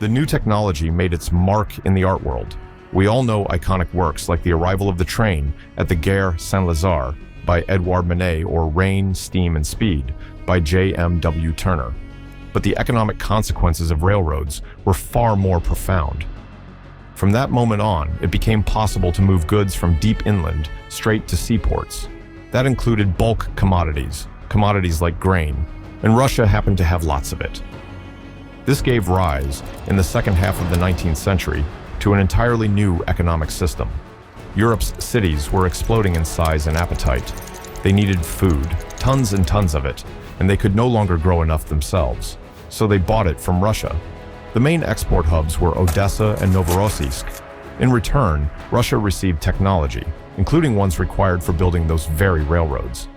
The new technology made its mark in the art world. We all know iconic works like The Arrival of the Train at the Gare Saint-Lazare by Edouard Manet or Rain, Steam, and Speed by J.M.W. Turner. But the economic consequences of railroads were far more profound. From that moment on, it became possible to move goods from deep inland straight to seaports. That included bulk commodities like grain, and Russia happened to have lots of it. This gave rise, in the second half of the 19th century, to an entirely new economic system. Europe's cities were exploding in size and appetite. They needed food, tons and tons of it, and they could no longer grow enough themselves. So they bought it from Russia. The main export hubs were Odessa and Novorossiysk. In return, Russia received technology, including ones required for building those very railroads.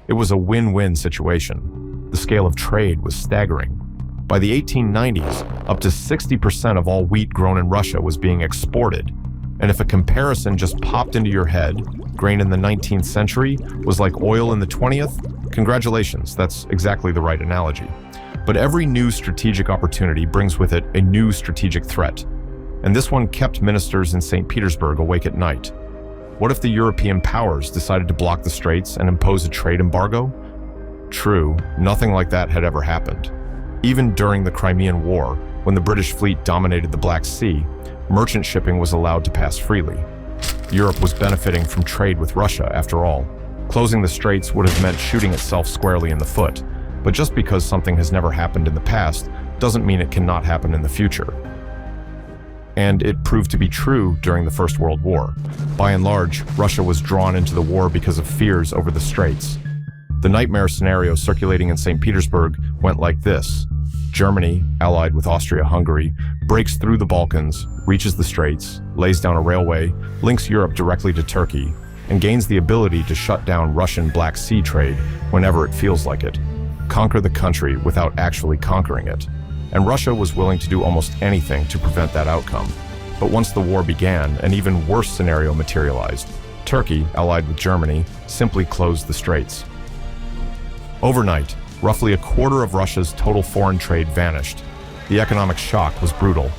It was a win-win situation. The scale of trade was staggering. By the 1890s, up to 60% of all wheat grown in Russia was being exported. And if a comparison just popped into your head, grain in the 19th century was like oil in the 20th, congratulations, that's exactly the right analogy. But every new strategic opportunity brings with it a new strategic threat. And this one kept ministers in St. Petersburg awake at night. What if the European powers decided to block the straits and impose a trade embargo? True, nothing like that had ever happened. Even during the Crimean War, when the British fleet dominated the Black Sea, merchant shipping was allowed to pass freely. Europe was benefiting from trade with Russia, after all. Closing the straits would have meant shooting itself squarely in the foot. But just because something has never happened in the past doesn't mean it cannot happen in the future. And it proved to be true during the First World War. By and large, Russia was drawn into the war because of fears over the straits. The nightmare scenario circulating in St. Petersburg went like this. Germany, allied with Austria-Hungary, breaks through the Balkans, reaches the straits, lays down a railway, links Europe directly to Turkey, and gains the ability to shut down Russian Black Sea trade whenever it feels like it. Conquer the country without actually conquering it. And Russia was willing to do almost anything to prevent that outcome. But once the war began, an even worse scenario materialized. Turkey, allied with Germany, simply closed the straits. Overnight, roughly a quarter of Russia's total foreign trade vanished. The economic shock was brutal.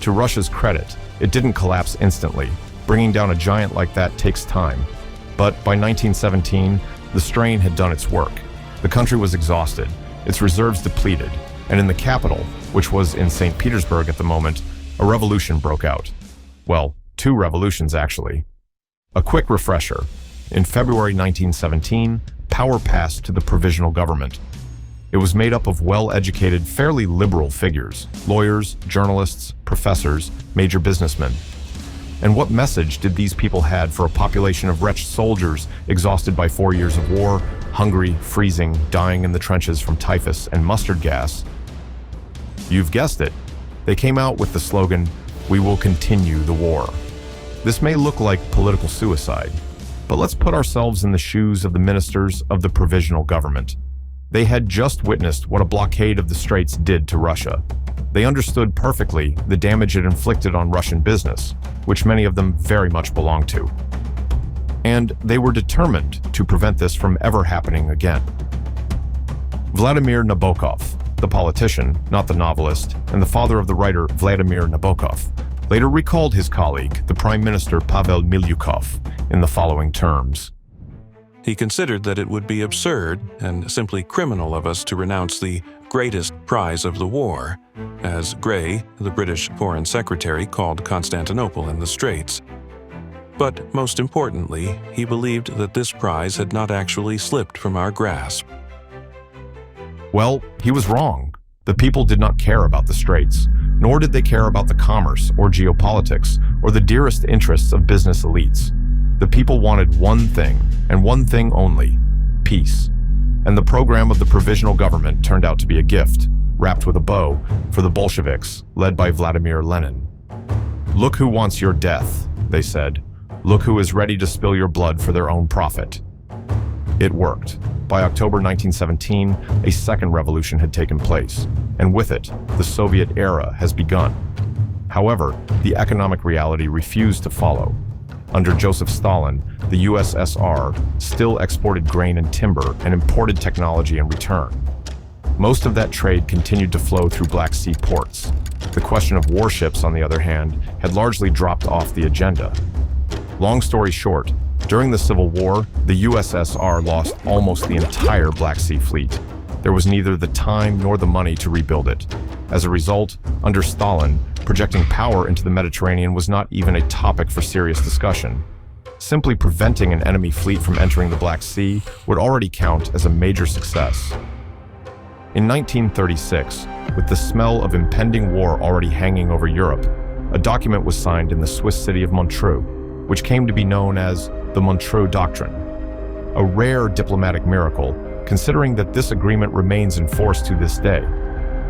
To Russia's credit, it didn't collapse instantly. Bringing down a giant like that takes time. But by 1917, the strain had done its work. The country was exhausted, its reserves depleted, and in the capital, which was in St. Petersburg at the moment, a revolution broke out. Well, two revolutions actually. A quick refresher. In February 1917, power passed to the provisional government. It was made up of well-educated, fairly liberal figures, lawyers, journalists, professors, major businessmen. And what message did these people have for a population of wretched soldiers exhausted by 4 years of war, hungry, freezing, dying in the trenches from typhus and mustard gas? You've guessed it. They came out with the slogan, "We will continue the war." This may look like political suicide, but let's put ourselves in the shoes of the ministers of the provisional government. They had just witnessed what a blockade of the straits did to Russia. They understood perfectly the damage it inflicted on Russian business, which many of them very much belonged to. And they were determined to prevent this from ever happening again. Vladimir Nabokov, the politician, not the novelist, and the father of the writer Vladimir Nabokov, later recalled his colleague, the Prime Minister Pavel Milyukov, in the following terms. He considered that it would be absurd and simply criminal of us to renounce the greatest prize of the war, as Grey, the British Foreign Secretary, called Constantinople in the Straits. But most importantly, he believed that this prize had not actually slipped from our grasp. Well, he was wrong. The people did not care about the straits, nor did they care about the commerce or geopolitics or the dearest interests of business elites. The people wanted one thing, and one thing only: peace. And the program of the provisional government turned out to be a gift, wrapped with a bow, for the Bolsheviks, led by Vladimir Lenin. "Look who wants your death," they said. "Look who is ready to spill your blood for their own profit." It worked. By October 1917, a second revolution had taken place, and with it, the Soviet era has begun. However, the economic reality refused to follow. Under Joseph Stalin, the USSR still exported grain and timber and imported technology in return. Most of that trade continued to flow through Black Sea ports. The question of warships, on the other hand, had largely dropped off the agenda. Long story short, during the Civil War, the USSR lost almost the entire Black Sea fleet. There was neither the time nor the money to rebuild it. As a result, under Stalin, projecting power into the Mediterranean was not even a topic for serious discussion. Simply preventing an enemy fleet from entering the Black Sea would already count as a major success. In 1936, with the smell of impending war already hanging over Europe, a document was signed in the Swiss city of Montreux, which came to be known as the Montreux Doctrine. A rare diplomatic miracle, considering that this agreement remains in force to this day.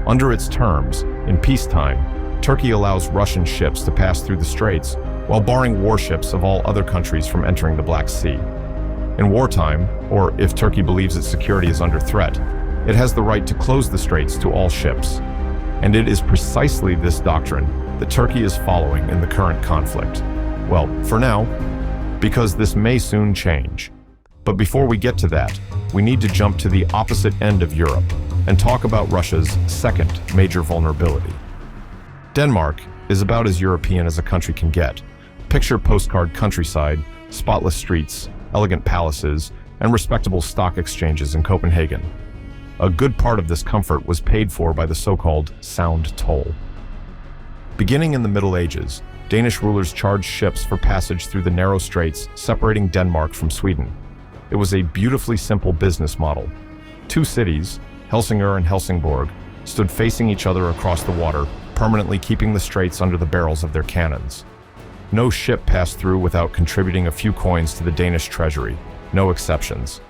Under its terms, in peacetime, Turkey allows Russian ships to pass through the straits while barring warships of all other countries from entering the Black Sea. In wartime, or if Turkey believes its security is under threat, it has the right to close the straits to all ships. And it is precisely this doctrine that Turkey is following in the current conflict. Well, for now, because this may soon change. But before we get to that, we need to jump to the opposite end of Europe and talk about Russia's second major vulnerability. Denmark is about as European as a country can get. Picture postcard countryside, spotless streets, elegant palaces, and respectable stock exchanges in Copenhagen. A good part of this comfort was paid for by the so-called sound toll. Beginning in the Middle Ages, Danish rulers charged ships for passage through the narrow straits separating Denmark from Sweden. It was a beautifully simple business model. Two cities, Helsingør and Helsingborg, stood facing each other across the water, permanently keeping the straits under the barrels of their cannons. No ship passed through without contributing a few coins to the Danish treasury, no exceptions.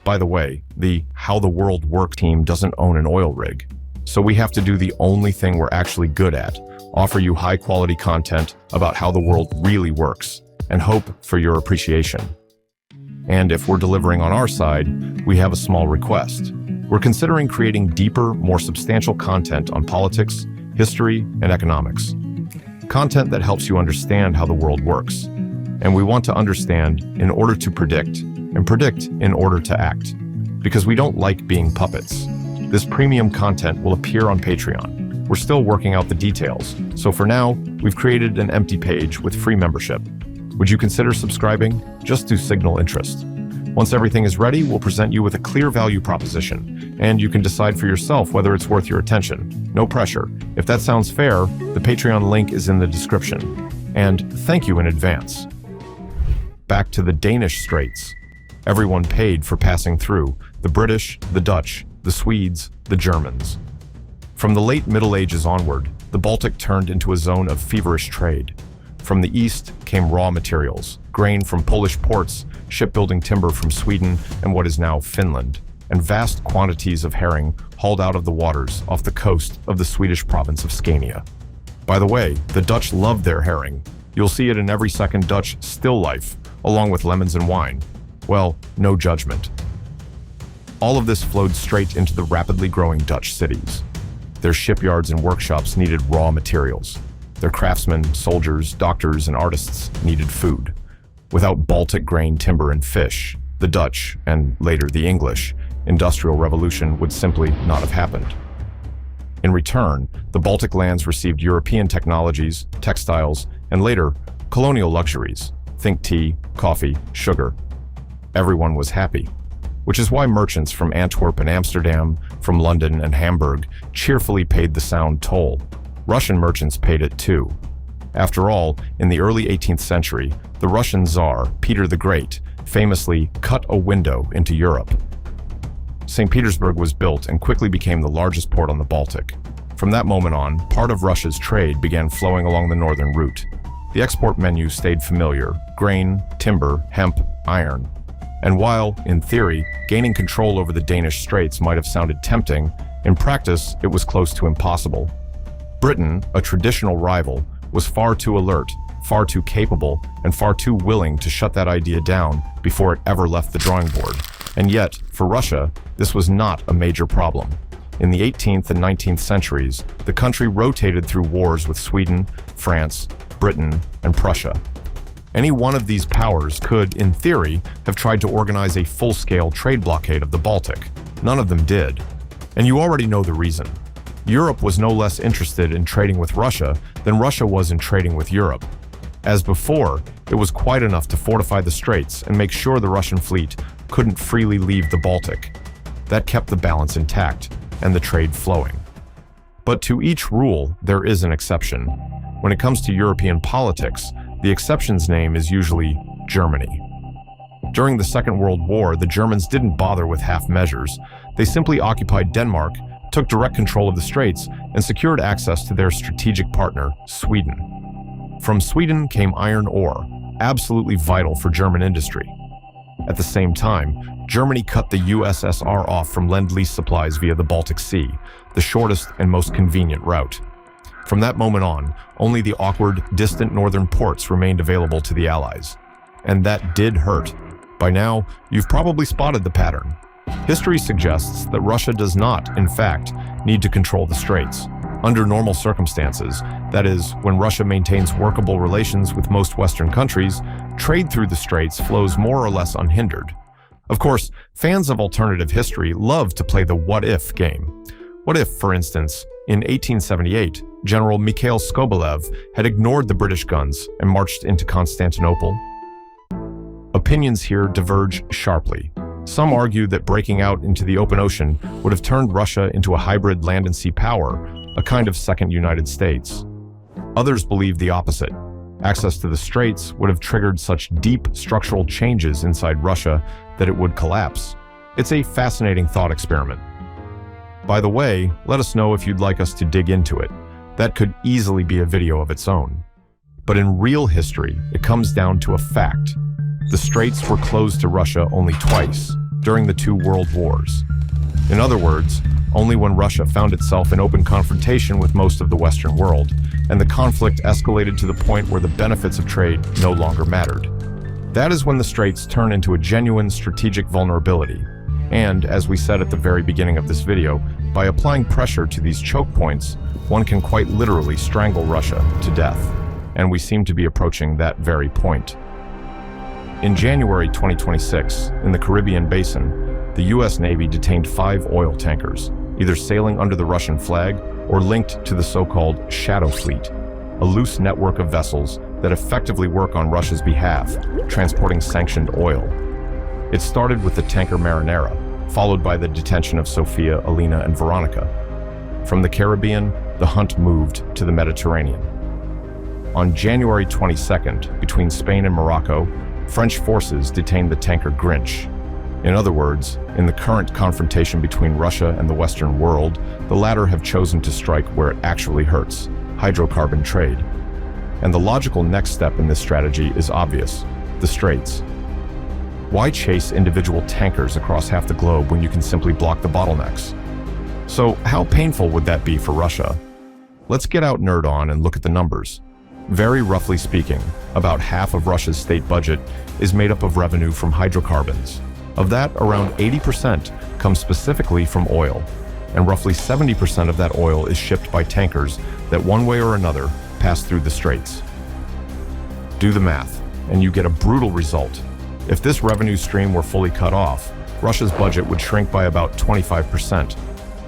By the way, the How the World Works team doesn't own an oil rig, so we have to do the only thing we're actually good at, offer you high-quality content about how the world really works, and hope for your appreciation. And if we're delivering on our side, we have a small request. We're considering creating deeper, more substantial content on politics, history, and economics. Content that helps you understand how the world works. And we want to understand in order to predict, and predict in order to act. Because we don't like being puppets. This premium content will appear on Patreon. We're still working out the details, so for now, we've created an empty page with free membership. Would you consider subscribing? Just to signal interest. Once everything is ready, we'll present you with a clear value proposition, and you can decide for yourself whether it's worth your attention. No pressure. If that sounds fair, the Patreon link is in the description. And thank you in advance. Back to the Danish Straits. Everyone paid for passing through, the British, the Dutch, the Swedes, the Germans. From the late Middle Ages onward, the Baltic turned into a zone of feverish trade. From the east came raw materials, grain from Polish ports, shipbuilding timber from Sweden and what is now Finland, and vast quantities of herring hauled out of the waters off the coast of the Swedish province of Scania. By the way, the Dutch love their herring. You'll see it in every second Dutch still life, along with lemons and wine. Well, no judgment. All of this flowed straight into the rapidly growing Dutch cities. Their shipyards and workshops needed raw materials. Their craftsmen, soldiers, doctors, and artists needed food. Without Baltic grain, timber, and fish, the Dutch, and later the English, Industrial Revolution would simply not have happened. In return, the Baltic lands received European technologies, textiles, and later, colonial luxuries. Think tea, coffee, sugar. Everyone was happy, which is why merchants from Antwerp and Amsterdam, from London and Hamburg, cheerfully paid the sound toll. Russian merchants paid it too. After all, in the early 18th century, the Russian Tsar, Peter the Great, famously cut a window into Europe. St. Petersburg was built and quickly became the largest port on the Baltic. From that moment on, part of Russia's trade began flowing along the northern route. The export menu stayed familiar: grain, timber, hemp, iron. And while, in theory, gaining control over the Danish Straits might have sounded tempting, in practice, it was close to impossible. Britain, a traditional rival, was far too alert, far too capable, and far too willing to shut that idea down before it ever left the drawing board. And yet, for Russia, this was not a major problem. In the 18th and 19th centuries, the country rotated through wars with Sweden, France, Britain, and Prussia. Any one of these powers could, in theory, have tried to organize a full-scale trade blockade of the Baltic. None of them did. And you already know the reason. Europe was no less interested in trading with Russia than Russia was in trading with Europe. As before, it was quite enough to fortify the straits and make sure the Russian fleet couldn't freely leave the Baltic. That kept the balance intact and the trade flowing. But to each rule, there is an exception. When it comes to European politics, the exception's name is usually Germany. During the Second World War, the Germans didn't bother with half measures. They simply occupied Denmark, took direct control of the straits, and secured access to their strategic partner, Sweden. From Sweden came iron ore, absolutely vital for German industry. At the same time, Germany cut the USSR off from Lend-Lease supplies via the Baltic Sea, the shortest and most convenient route. From that moment on, only the awkward, distant northern ports remained available to the Allies. And that did hurt. By now, you've probably spotted the pattern. History suggests that Russia does not, in fact, need to control the straits. Under normal circumstances, that is, when Russia maintains workable relations with most Western countries, trade through the straits flows more or less unhindered. Of course, fans of alternative history love to play the what-if game. What if, for instance, in 1878, General Mikhail Skobelev had ignored the British guns and marched into Constantinople? Opinions here diverge sharply. Some argue that breaking out into the open ocean would have turned Russia into a hybrid land and sea power, a kind of second United States. Others believe the opposite. Access to the straits would have triggered such deep structural changes inside Russia that it would collapse. It's a fascinating thought experiment. By the way, let us know if you'd like us to dig into it. That could easily be a video of its own. But in real history, it comes down to a fact. The straits were closed to Russia only twice, during the two world wars. In other words, only when Russia found itself in open confrontation with most of the Western world, and the conflict escalated to the point where the benefits of trade no longer mattered. That is when the straits turn into a genuine strategic vulnerability. And, as we said at the very beginning of this video, by applying pressure to these choke points, one can quite literally strangle Russia to death. And we seem to be approaching that very point. In January 2026, in the Caribbean Basin, the US Navy detained 5 oil tankers, either sailing under the Russian flag or linked to the so-called Shadow Fleet, a loose network of vessels that effectively work on Russia's behalf, transporting sanctioned oil. It started with the tanker Marinera, followed by the detention of Sofia, Alina, and Veronica. From the Caribbean, the hunt moved to the Mediterranean. On January 22nd, between Spain and Morocco, French forces detained the tanker Grinch. In other words, in the current confrontation between Russia and the Western world, the latter have chosen to strike where it actually hurts, hydrocarbon trade. And the logical next step in this strategy is obvious: the straits. Why chase individual tankers across half the globe when you can simply block the bottlenecks? So how painful would that be for Russia? Let's get out nerd on and look at the numbers. Very roughly speaking, about half of Russia's state budget is made up of revenue from hydrocarbons. Of that, around 80% comes specifically from oil, and roughly 70% of that oil is shipped by tankers that one way or another pass through the straits. Do the math, and you get a brutal result. If this revenue stream were fully cut off, Russia's budget would shrink by about 25%.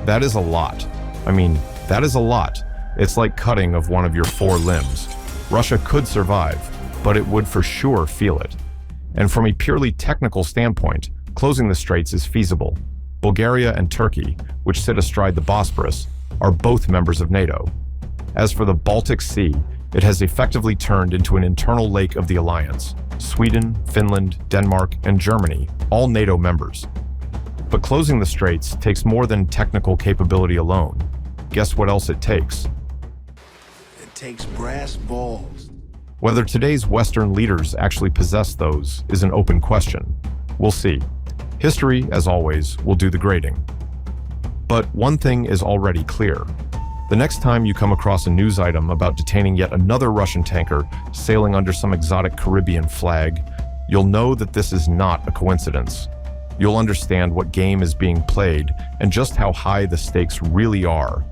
That is a lot. I mean, that is a lot. It's like cutting of one of your 4 limbs. Russia could survive, but it would for sure feel it. And from a purely technical standpoint, closing the straits is feasible. Bulgaria and Turkey, which sit astride the Bosporus, are both members of NATO. As for the Baltic Sea, it has effectively turned into an internal lake of the alliance. Sweden, Finland, Denmark, and Germany, all NATO members. But closing the straits takes more than technical capability alone. Guess what else it takes? It takes brass balls. Whether today's Western leaders actually possess those is an open question. We'll see. History, as always, will do the grading. But one thing is already clear. The next time you come across a news item about detaining yet another Russian tanker sailing under some exotic Caribbean flag, you'll know that this is not a coincidence. You'll understand what game is being played and just how high the stakes really are.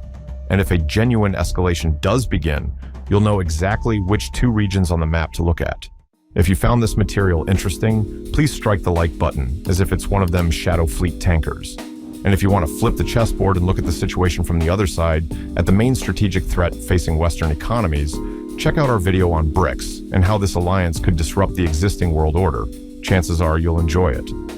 And if a genuine escalation does begin, you'll know exactly which 2 regions on the map to look at. If you found this material interesting, please strike the like button, as if it's one of them Shadow Fleet tankers. And if you want to flip the chessboard and look at the situation from the other side, at the main strategic threat facing Western economies, check out our video on BRICS and how this alliance could disrupt the existing world order. Chances are you'll enjoy it.